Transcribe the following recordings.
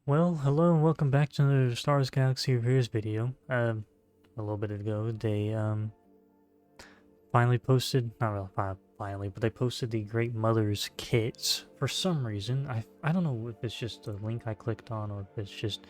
Well, hello and welcome back to the Stars Galaxy Reviews video. A little bit ago, they finally posted, not really finally, but they posted the Great Mothers kits. For some reason, I don't know if it's just a link I clicked on or if it's just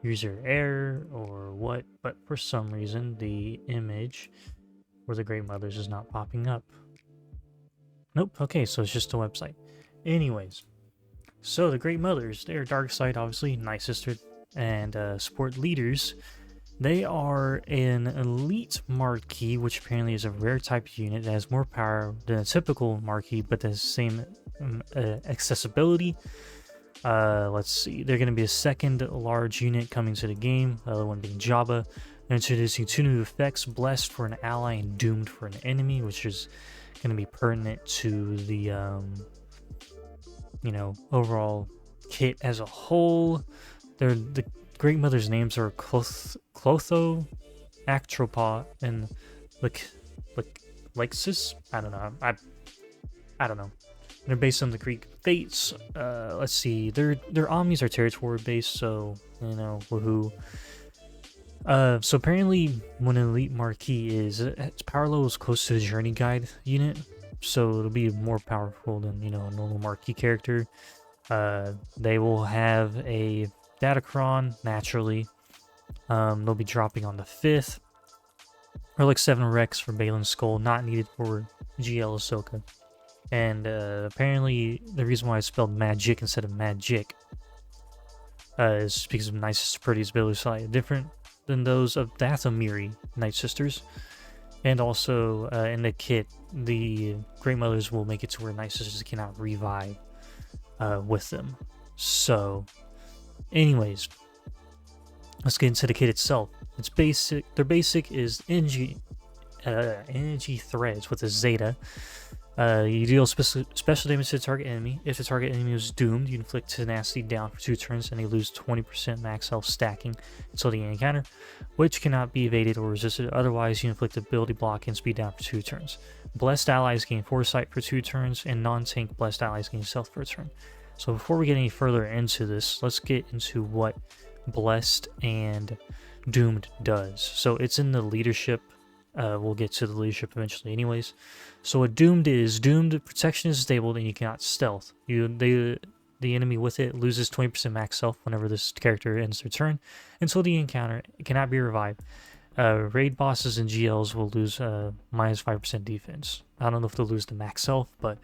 user error or what, but for some reason the image where the Great Mothers is not popping up. Nope. Okay, so it's just a website. Anyways. So the Great Mothers, they're dark side, obviously, Nightsisters, and support leaders. They are an elite Marquee, which apparently is a rare type unit that has more power than a typical Marquee, but has the same accessibility. Let's see, they're going to be a second large unit coming to the game, the other one being Jabba. They're introducing two new effects, Blessed for an ally and Doomed for an enemy, which is going to be pertinent to the overall kit as a whole. The Great Mother's names are Clotho, Actropod, and Lexus. I don't know. I don't know. They're based on the Greek fates. Let's see. Their omnis are territory based, so woohoo. So apparently, when an elite marquee its power level is close to the journey guide unit, so it'll be more powerful than a normal marquee character. They will have a Datacron naturally. They'll be dropping on the 5th. Relic 7 Rex for Balin's Skull, not needed for GL Ahsoka. And apparently the reason why I spelled magic instead of magic is because of Nightsisters' pretty ability slightly different than those of the Dathomiri Nightsisters. And also, in the kit, the Great Mothers will make it to where Nightsisters cannot revive with them. So, anyways, let's get into the kit itself. It's basic. Their basic is energy threads with a Zeta. You deal special damage to the target enemy. If the target enemy is doomed, you inflict tenacity down for 2 turns and they lose 20% max health stacking until the encounter, which cannot be evaded or resisted. Otherwise, you inflict ability block and speed down for 2 turns. Blessed allies gain foresight for 2 turns, and non-tank blessed allies gain stealth for a turn. So before we get any further into this, let's get into what Blessed and Doomed does. So it's in the leadership. We'll get to the leadership eventually anyways. So what Doomed is, Doomed protection is disabled and you cannot stealth. The enemy with it loses 20% max health whenever this character ends their turn until the encounter. It cannot be revived. Raid bosses and GLs will lose minus 5% defense. I don't know if they'll lose the max health, but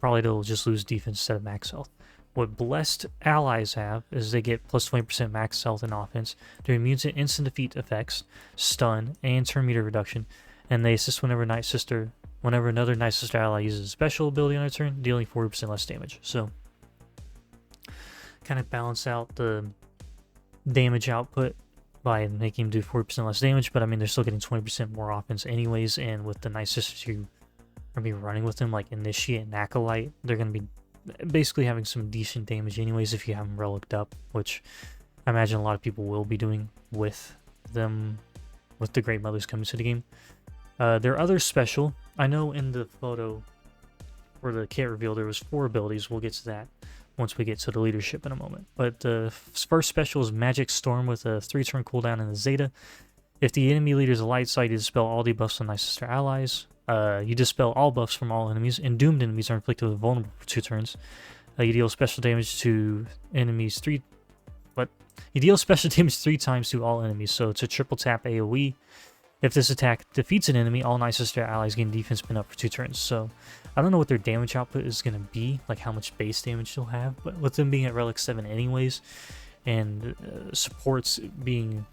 probably they'll just lose defense instead of max health. What Blessed allies have is they get plus 20% max health and offense. They're immune to instant defeat effects, stun, and turn meter reduction, and they assist whenever another Nightsister ally uses a special ability on their turn, dealing 40% less damage. So, kind of balance out the damage output by making them do 40% less damage, but I mean, they're still getting 20% more offense anyways, and with the Nightsisters who are going to be running with them, like Initiate and Acolyte, they're going to be basically having some decent damage anyways if you have them reliced up, which I imagine a lot of people will be doing with them, with the Great Mothers coming to the game. Their other special, I know in the photo for the kit reveal there was 4 abilities. We'll get to that once we get to the leadership in a moment. But the first special is Magic Storm with a 3-turn cooldown in the Zeta. If the enemy leader is a light side, you dispel all debuffs on Nightsister allies. You dispel all buffs from all enemies, and doomed enemies are inflicted with vulnerable for 2 turns. You deal special damage to enemies 3 times to all enemies, so it's a triple tap AoE. If this attack defeats an enemy, all Nightsister allies gain defense pin up for 2 turns. So I don't know what their damage output is going to be, like how much base damage they'll have, but with them being at Relic 7 anyways, and supports being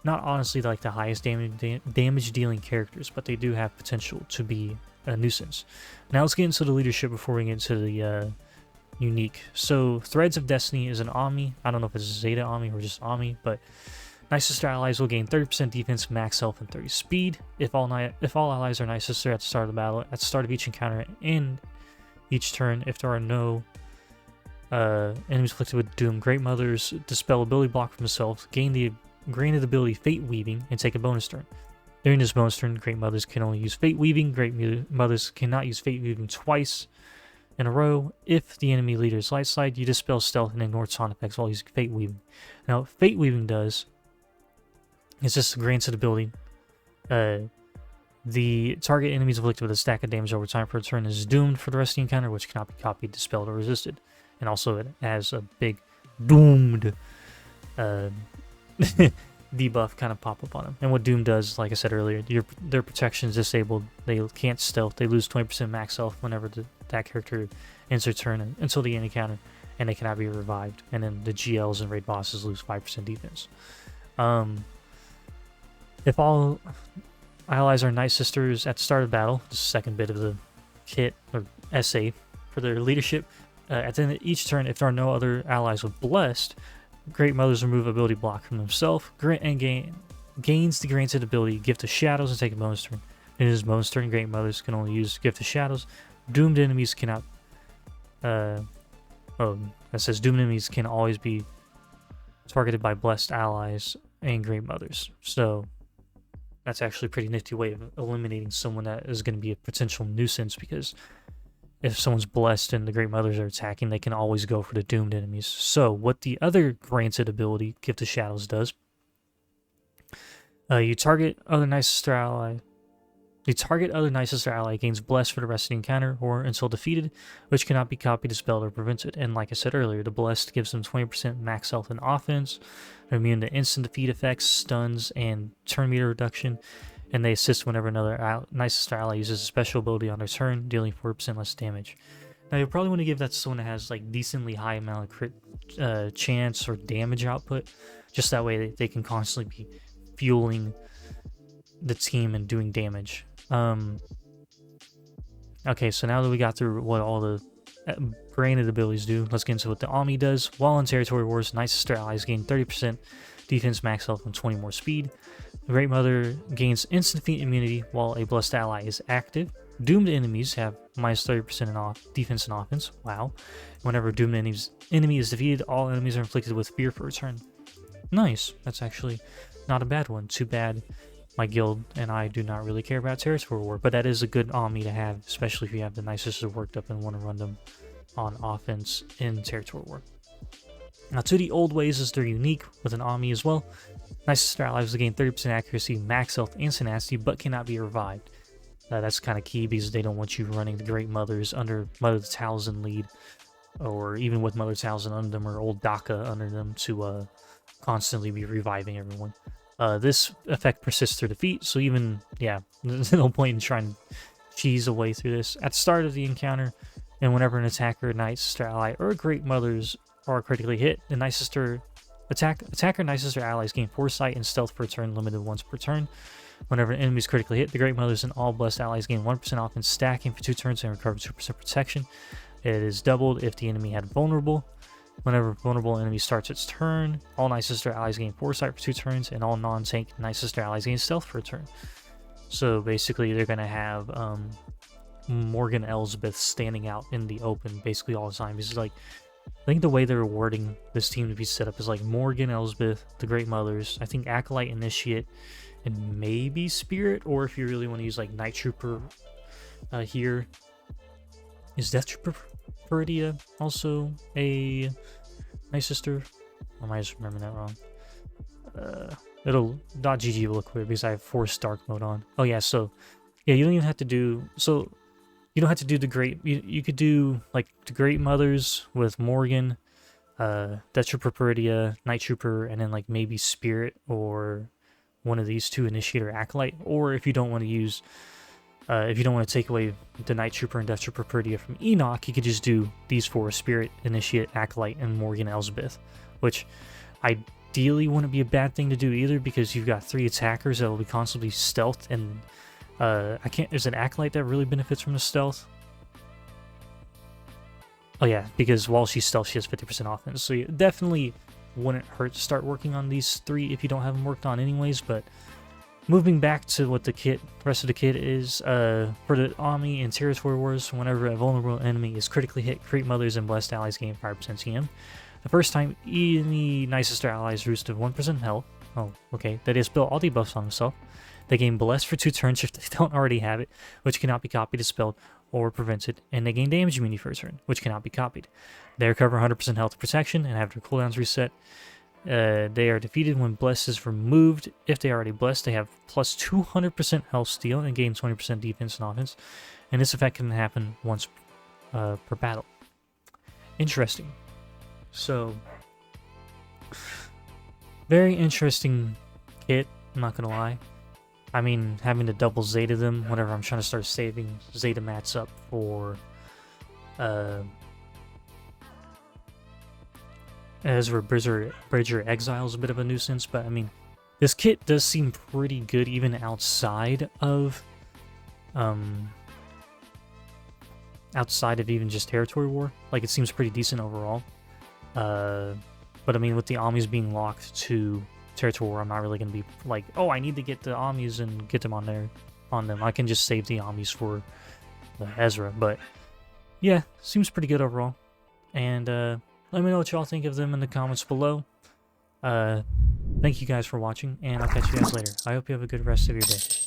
not honestly like the highest damage dealing characters, but they do have potential to be a nuisance. Now let's get into the leadership before we get into the unique. So Threads of Destiny is an Omni. I don't know if it's a Zeta Omni or just Omni, but Nightsister allies will gain 30% defense, max health, and 30 speed. If all allies are Nightsister at the start of the battle, at the start of each encounter and each turn, if there are no enemies afflicted with Doom, Great Mothers dispel ability block from themselves, gain the granted ability Fate Weaving, and take a bonus turn. During this bonus turn, Great Mothers can only use Fate Weaving. Great Mothers cannot use Fate Weaving twice in a row. If the enemy leader is light side, you dispel stealth and ignore taunt effects while using Fate Weaving. Now, what Fate Weaving does is just grants it ability. The target enemies afflicted with a stack of damage over time per turn is doomed for the rest of the encounter, which cannot be copied, dispelled, or resisted. And also it has a big doomed debuff kind of pop up on them. And what Doom does, like I said earlier, their protection is disabled. They can't stealth. They lose 20% max health whenever that character ends their turn until the end encounter, and they cannot be revived. And then the GLs and raid bosses lose 5% defense. If all allies are Nightsisters at the start of battle, the second bit of the kit or essay for their leadership, at the end of each turn, if there are no other allies with Blessed, Great Mothers remove ability block from themselves and gains the granted ability Gift of Shadows and take a bonus turn. In his bonus turn, Great Mothers can only use Gift of Shadows. Doomed enemies cannot. That says doomed enemies can always be targeted by Blessed allies and Great Mothers. So that's actually a pretty nifty way of eliminating someone that is going to be a potential nuisance, because if someone's blessed and the Great Mothers are attacking, they can always go for the doomed enemies. So what the other granted ability, Gift of Shadows, does, you target other Nightsister ally. The target other Nightsister ally gains blessed for the rest of the encounter or until defeated, which cannot be copied, dispelled, or prevented. And like I said earlier, the blessed gives them 20% max health and offense. They're immune to instant defeat effects, stuns, and turn meter reduction. And they assist whenever another Nightsistar ally uses a special ability on their turn, dealing 4% less damage. Now you'll probably want to give that to someone that has like decently high amount of crit chance or damage output, just that way they can constantly be fueling the team and doing damage. Okay, so now that we got through what all the granted abilities do, let's get into what the Ami does. While in Territory Wars, Nightsistar allies gain 30% defense, max health, and 20 more speed. The Great Mother gains instant defeat immunity while a blessed ally is active. Doomed enemies have minus 30% in defense and offense. Wow. Whenever a doomed enemy is defeated, all enemies are inflicted with fear for a turn. Nice. That's actually not a bad one. Too bad my guild and I do not really care about Territory War, but that is a good Ami to have, especially if you have the Nightsisters worked up and want to run them on offense in Territory War. Now, to the old ways, as they're unique with an Ami as well. Nightsistar allies will gain 30% accuracy, max health, and tenacity, but cannot be revived. That's kind of key because they don't want you running the Great Mothers under Mother Talzin lead, or even with Mother Talzin under them or old Daka under them to constantly be reviving everyone. This effect persists through defeat, so even, yeah, there's no point in trying to cheese a way through this. At the start of the encounter, and whenever an attacker, Nightsistar ally, or Great Mothers are critically hit, the attacker Nightsistar allies gain Foresight and Stealth per turn, limited once per turn. Whenever an enemy is critically hit, the Great Mothers and all blessed allies gain 1% offense, stacking for 2 turns, and recover 2% protection. It is doubled if the enemy had vulnerable. Whenever vulnerable enemy starts its turn, all Nightsistar allies gain Foresight for 2 turns, and all non-tank Nightsistar allies gain Stealth for a turn. So basically, they're going to have Morgan Elsbeth standing out in the open basically all the time. It's like, I think the way they're wording this team to be set up is like Morgan, Elsbeth, the Great Mothers, I think Acolyte, Initiate, and maybe Spirit, or if you really want to use like Night Trooper here. Is Death Trooper Peridia also a Nightsister? Or am I just remembering that wrong? .gg will look weird because I have Force Dark mode on. Oh yeah, so yeah, you don't even have to do, so you don't have to do the Great, you could do like the Great Mothers with Morgan, Death Trooper Peridia, Night Trooper, and then like maybe Spirit or one of these two, Initiate or Acolyte. Or if you don't want to use, if you don't want to take away the Night Trooper and Death Trooper Peridia from Enoch, you could just do these 4: Spirit, Initiate, Acolyte, and Morgan Elsbeth, which ideally wouldn't be a bad thing to do either, because you've got 3 attackers that will be constantly stealthed, and there's an Acolyte that really benefits from the stealth. Oh yeah, because while she's stealth, she has 50% offense, so you definitely wouldn't hurt to start working on these 3 if you don't have them worked on anyways. But moving back to what the rest of the kit is, for the Ami in Territory Wars, whenever a vulnerable enemy is critically hit, Great Mothers and blessed allies gain 5% TM. The first time any Nightsistar allies reach to 1% health, they dispel all debuffs on themselves. They gain Blessed for 2 turns if they don't already have it, which cannot be copied, dispelled, or prevents it, and they gain damage immunity for a turn, which cannot be copied. They recover 100% health protection and have their cooldowns reset. They are defeated when blessed is removed. If they are already blessed, they have plus 200% health steal and gain 20% defense and offense. And this effect can happen once per battle. Interesting. So, very interesting kit, I'm not gonna lie. I mean, having to double Zeta them whenever I'm trying to start saving Zeta mats up for Ezra Bridger Exile is a bit of a nuisance, but I mean, this kit does seem pretty good even outside of even just Territory War. Like, it seems pretty decent overall. But I mean, with the Omnis being locked to Territory War, I'm not really going to be like, oh, I need to get the Omnis and get them on them. I can just save the Omnis for Ezra. But yeah, seems pretty good overall. And let me know what y'all think of them in the comments below. Thank you guys for watching, and I'll catch you guys later. I hope you have a good rest of your day.